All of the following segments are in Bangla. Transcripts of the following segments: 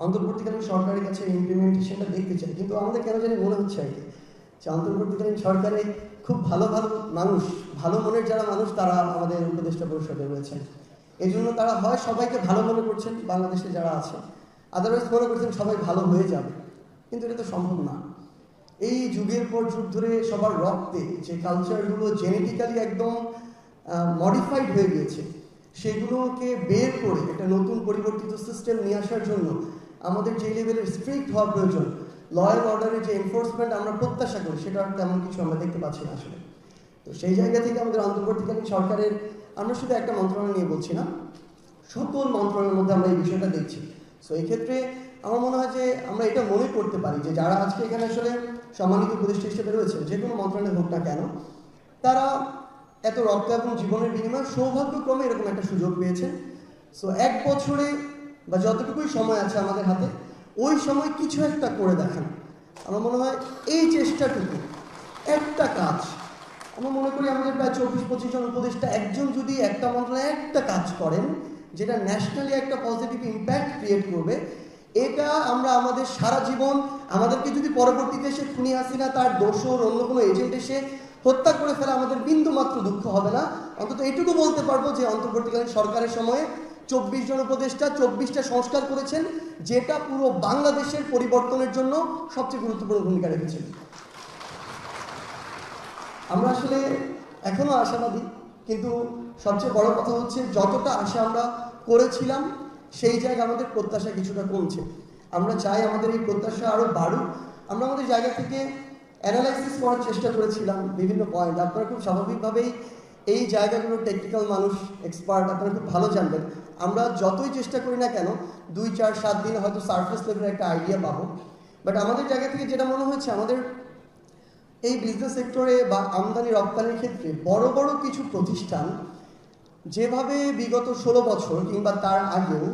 অন্তর্বর্তীকালীন সরকারের কাছে ইমপ্লিমেন্টেশনটা দেখতে চাই, কিন্তু আমাদের কেন জানি মনে হচ্ছে আর কি যে অন্তর্বর্তীকালীন সরকারে খুব ভালো ভালো মানুষ, ভালো মনের যারা মানুষ তারা আমাদের উপদেষ্টা পরিষদে রয়েছেন। এই জন্য তারা হয় সবাইকে ভালো মনে করছেন বাংলাদেশে যারা আছে, আদারওয়াইজ মনে করছেন সবাই ভালো হয়ে যাবে, কিন্তু এটা তো সম্ভব না। এই যুগের পর যুগ ধরে সবার রক্তে যে কালচারগুলো জেনেটিক্যালি একদম মডিফাইড হয়ে গিয়েছে, সেগুলোকে বের করে একটা নতুন পরিবর্তিত সিস্টেম নিয়ে আসার জন্য আমাদের যে লেভেলের স্ট্রিক্ট হওয়া প্রয়োজন, ল অ্যান্ড অর্ডারের যে এনফোর্সমেন্ট আমরা প্রত্যাশা করি, সেটা তেমন কিছু আমরা দেখতে পাচ্ছি না আসলে। তো সেই জায়গা থেকে আমাদের অন্তর্বর্তীকালীন সরকারের, আমরা শুধু একটা মন্ত্রণালয় নিয়ে বলছি না, সকল মন্ত্রণালয়ের মধ্যে আমরা এই বিষয়টা দেখছি। সো এই ক্ষেত্রে আমার মনে হয় যে আমরা এটা মনে করতে পারি যে যারা আজকে এখানে আসলে সম্মানিত উপদেষ্টা হিসেবে রয়েছে, যে কোনো মন্ত্রণালয় হোক না কেন, তারা এত রক্ত এবং জীবনের বিনিময়ে সৌভাগ্যক্রমে এরকম একটা সুযোগ পেয়েছেন। সো এক বছরে বা যতটুকুই সময় আছে আমাদের হাতে, ওই সময় কিছু একটা করে দেখান। আমার মনে হয় এই চেষ্টাটুকু, একটা কাজ, আমরা মনে করি আমাদের প্রায় 24-25 জন উপদেষ্টা, একজন যদি একটা মন্ত্রণালয়ে একটা কাজ করেন যেটা ন্যাশনালি একটা পজিটিভ ইম্প্যাক্ট ক্রিয়েট করবে, এটা আমরা আমাদের সারা জীবন, আমাদেরকে যদি পরবর্তীতে এসে খুনি হাসিনা তার দোসর অন্য কোনো এজেন্ট এসে হত্যা করে ফেলে, আমাদের বিন্দু মাত্র দুঃখ হবে না। অন্তত এটুকু বলতে পারবো যে অন্তর্বর্তীকালীন সরকারের সময়ে 24 জন উপদেষ্টা 24টা সংস্কার করেছেন, যেটা পুরো বাংলাদেশের পরিবর্তনের জন্য সবচেয়ে গুরুত্বপূর্ণ ভূমিকা রেখেছেন। আমরা আসলে এখনো আশাবাদী, কিন্তু সবচেয়ে বড় কথা হচ্ছে যতটা আশা আমরা করেছিলাম সেই জায়গায় আমাদের প্রত্যাশা কিছুটা কমছে। আমরা চাই আমাদের এই প্রত্যাশা আরও বাড়ুক। আমরা আমাদের জায়গা থেকে অ্যানালাইসিস করার চেষ্টা করেছিলাম বিভিন্ন পয়েন্ট। আপনারা খুব স্বাভাবিকভাবেই এই জায়গাগুলোর টেকনিক্যাল মানুষ, এক্সপার্ট, আপনারা খুব ভালো জানবেন। আমরা যতই চেষ্টা করি না কেন 2-4-7 দিনে হয়তো সারফেস লেভেলের একটা আইডিয়া পাবো, বাট আমাদের জায়গা থেকে যেটা মনে হচ্ছে, আমাদের এই বিজনেস সেক্টরে বা আমদানি রপ্তানির ক্ষেত্রে বড় বড় কিছু প্রতিষ্ঠান যেভাবে বিগত 16 বছর কিংবা তার আগেও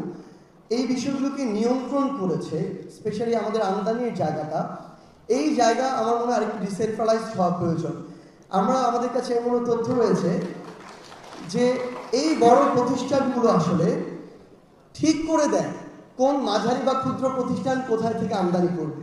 এই বিষয়গুলোকে নিয়ন্ত্রণ করেছে, স্পেশালি আমাদের আমদানির জায়গাটা, এই জায়গা আমার মনে হয় আরেকটু ডিসেন্ট্রালাইজড হওয়া প্রয়োজন। আমাদের কাছে এমন তথ্য রয়েছে যে এই বড় প্রতিষ্ঠানগুলো আসলে ঠিক করে দেয় কোন মাঝারি বা ক্ষুদ্র প্রতিষ্ঠান কোথায় থেকে আমদানি করবে।